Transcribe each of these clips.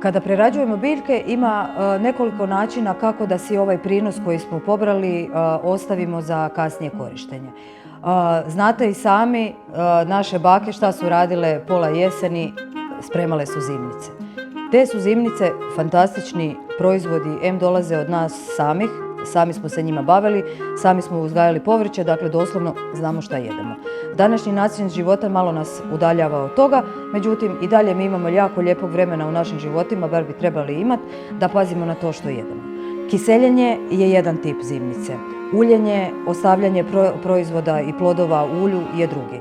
Kada prerađujemo biljke ima nekoliko načina kako da si ovaj prinos koji smo pobrali ostavimo za kasnije korištenje. Znate i sami, naše bake šta su radile pola jeseni, spremale su zimnice. Te su zimnice fantastični proizvodi, dolaze od nas samih, sami smo se njima bavili, sami smo uzgajali povrće, dakle doslovno znamo šta jedemo. Današnji način života malo nas udaljava od toga, međutim i dalje mi imamo jako lijepog vremena u našim životima, bar bi trebali imati, da pazimo na to što jedemo. Kiseljenje je jedan tip zimnice. Uljenje, ostavljanje proizvoda i plodova u ulju je drugi.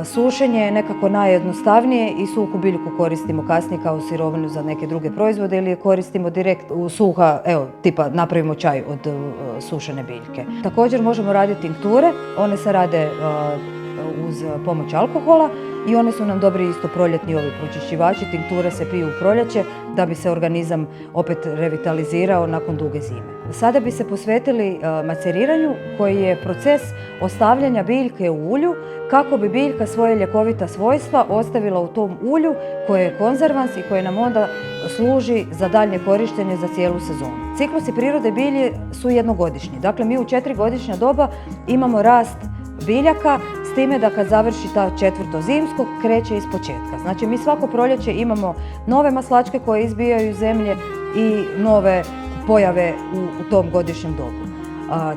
Sušenje je nekako najjednostavnije i suhu biljku koristimo kasnije kao sirovinu za neke druge proizvode ili je koristimo direkt u suha, evo, tipa napravimo čaj od sušene biljke. Također možemo raditi tinkture, one se rade uz pomoć alkohola i one su nam dobri isto proljetni ovi pročišćivači. Tinkture se piju u proljeće da bi se organizam opet revitalizirao nakon duge zime. Sada bi se posvetili maceriranju koji je proces ostavljanja biljke u ulju kako bi biljka svoje ljekovita svojstva ostavila u tom ulju koje je konzervans i koje nam onda služi za daljnje korištenje za cijelu sezonu. Ciklusi prirode bilje su jednogodišnji. Dakle, mi u 4-godišnja doba imamo rast biljaka, s time da kad završi ta četvrto zimsko, kreće iz početka. Znači, mi svako proljeće imamo nove maslačke koje izbijaju iz zemlje i nove pojave u tom godišnjem dobu.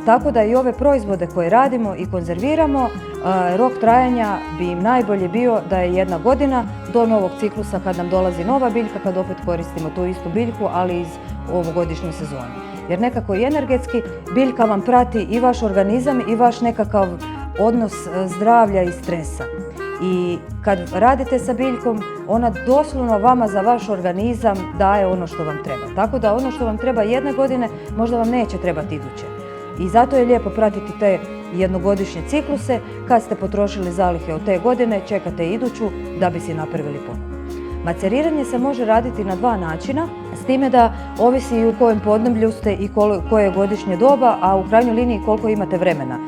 Tako da i ove proizvode koje radimo i konzerviramo, rok trajanja bi im najbolje bio da je 1 godina do novog ciklusa kad nam dolazi nova biljka, kad opet koristimo tu istu biljku, ali iz ovogodišnje sezone. Jer nekako i energetski biljka vam prati i vaš organizam i vaš nekakav odnos zdravlja i stresa. I kad radite sa biljkom, ona doslovno vama za vaš organizam daje ono što vam treba. Tako da ono što vam treba 1 godine, možda vam neće trebati iduće. I zato je lijepo pratiti te jednogodišnje cikluse. Kad ste potrošili zalihe od te godine, čekate iduću da bi si napravili ponovno. Maceriranje se može raditi na 2 načina, s time da ovisi i u kojem podneblju ste i koje je godišnje doba, a u krajnjoj liniji koliko imate vremena.